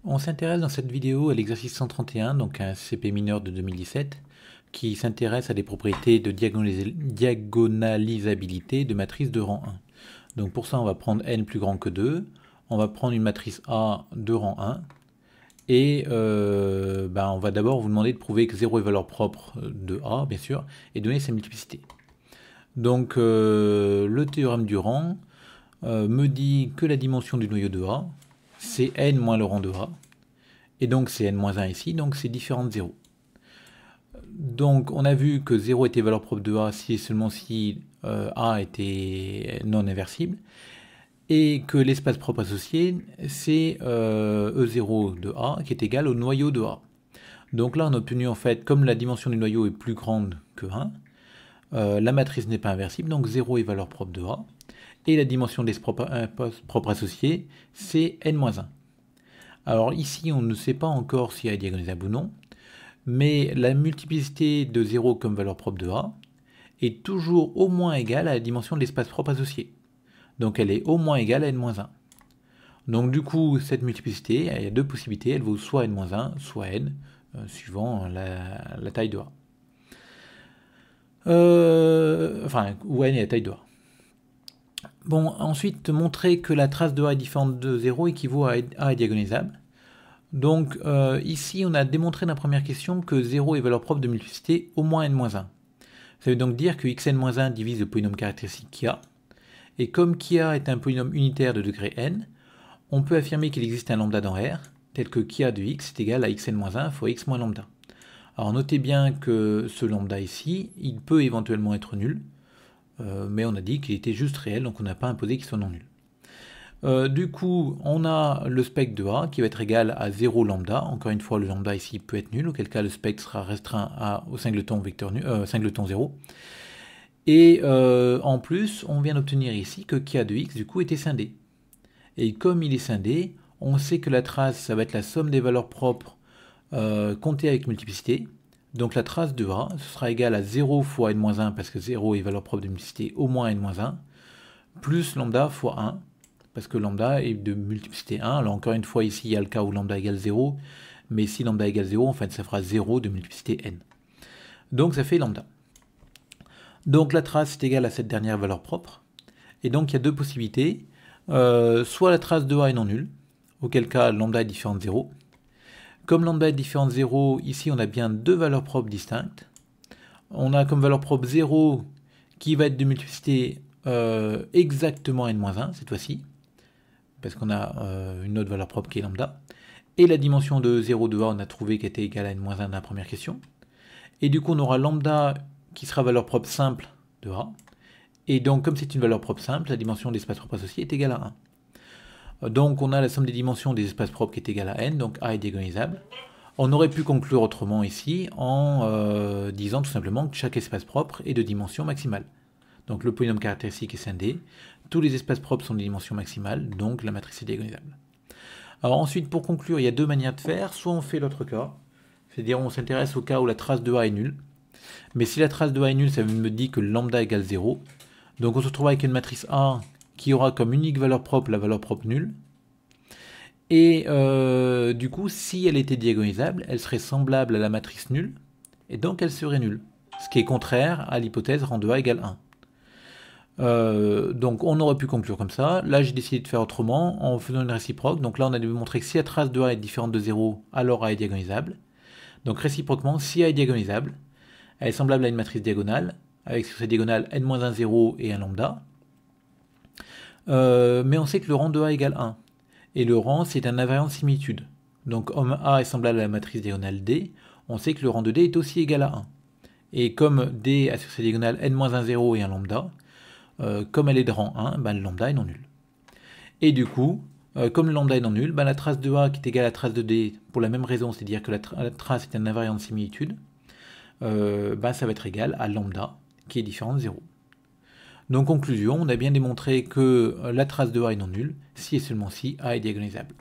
On s'intéresse dans cette vidéo à l'exercice 131, donc un CP mineur de 2017, qui s'intéresse à des propriétés de diagonalisabilité de matrices de rang 1. Donc pour ça, on va prendre n plus grand que 2, on va prendre une matrice A de rang 1, et on va d'abord vous demander de prouver que 0 est valeur propre de A, bien sûr, et donner sa multiplicité. Donc le théorème du rang me dit que la dimension du noyau de A, c'est n moins le rang de A, et donc c'est n-1 ici, donc c'est différent de 0. Donc on a vu que 0 était valeur propre de A si et seulement si A était non inversible, et que l'espace propre associé, c'est E0 de A qui est égal au noyau de A. Donc là on a obtenu en fait, comme la dimension du noyau est plus grande que 1, la matrice n'est pas inversible, donc 0 est valeur propre de A, et la dimension de l'espace propre associé, c'est n-1. Alors ici, on ne sait pas encore si A est diagonalisable ou non, mais la multiplicité de 0 comme valeur propre de A est toujours au moins égale à la dimension de l'espace propre associé. Donc elle est au moins égale à n-1. Donc du coup, cette multiplicité, il y a deux possibilités, elle vaut soit n-1, soit n, suivant la taille de A. Ou n est la taille de A. Bon, ensuite, montrer que la trace de A est différente de 0 équivaut à A est diagonalisable. Donc ici, on a démontré dans la première question que 0 est valeur propre de multiplicité au moins n-1. Ça veut donc dire que xn-1 divise le polynôme caractéristique Kia. Et comme Kia est un polynôme unitaire de degré n, on peut affirmer qu'il existe un lambda dans R, tel que Kia de x est égal à xn-1 fois x moins lambda. Alors notez bien que ce lambda ici, il peut éventuellement être nul, mais on a dit qu'il était juste réel, donc on n'a pas imposé qu'il soit non nul. Du coup, on a le spectre de A qui va être égal à 0 lambda. Encore une fois, le lambda ici peut être nul, auquel cas le spectre sera restreint au singleton, singleton 0. Et en plus, on vient d'obtenir ici que Kia de x, du coup, était scindé. Et comme il est scindé, on sait que la trace, ça va être la somme des valeurs propres comptées avec multiplicité. Donc la trace de A, ce sera égal à 0 fois n-1, parce que 0 est valeur propre de multiplicité au moins n-1, plus lambda fois 1, parce que lambda est de multiplicité 1. Alors encore une fois, ici, il y a le cas où lambda égale 0, mais si lambda égale 0, en fait, ça fera 0 de multiplicité n. Donc ça fait lambda. Donc la trace est égale à cette dernière valeur propre, et donc il y a deux possibilités. Soit la trace de A est non nulle, auquel cas lambda est différent de 0. Comme lambda est différent de 0, ici on a bien deux valeurs propres distinctes. On a comme valeur propre 0 qui va être de multiplicité exactement n-1 cette fois-ci, parce qu'on a une autre valeur propre qui est lambda. Et la dimension de 0 de A, on a trouvé qu'elle était égale à n-1 dans la première question. Et du coup, on aura lambda qui sera valeur propre simple de A. Et donc, comme c'est une valeur propre simple, la dimension de l'espace propre associé est égale à 1. Donc, on a la somme des dimensions des espaces propres qui est égale à n, donc A est diagonalisable. On aurait pu conclure autrement ici en disant tout simplement que chaque espace propre est de dimension maximale. Donc le polynôme caractéristique est scindé, tous les espaces propres sont de dimension maximale, donc la matrice est diagonalisable. Alors ensuite, pour conclure, il y a deux manières de faire. Soit on fait l'autre cas, c'est-à-dire on s'intéresse au cas où la trace de A est nulle. Mais si la trace de A est nulle, ça me dit que lambda égale 0. Donc on se retrouve avec une matrice A qui aura comme unique valeur propre la valeur propre nulle. Et du coup, si elle était diagonalisable, elle serait semblable à la matrice nulle, et donc elle serait nulle. Ce qui est contraire à l'hypothèse rang de A égale 1. Donc on aurait pu conclure comme ça. Là j'ai décidé de faire autrement en faisant une réciproque. Donc là on a démontré que si la trace de A est différente de 0, alors A est diagonalisable. Donc réciproquement, si A est diagonalisable, elle est semblable à une matrice diagonale, avec sur cette diagonale n-1 0 et un lambda. Mais on sait que le rang de A égale 1. Et le rang c'est un invariant de similitude. Donc comme A est semblable à la matrice diagonale D, on sait que le rang de D est aussi égal à 1. Et comme D a sur cette diagonale n-1 0 et un lambda, comme elle est de rang 1, le lambda est non nul. Et du coup, comme le lambda est non nul, la trace de A qui est égale à la trace de D, pour la même raison, c'est-à-dire que la trace est un invariant de similitude, ça va être égal à lambda qui est différent de 0. Donc conclusion, on a bien démontré que la trace de A est non nulle, si et seulement si A est diagonalisable.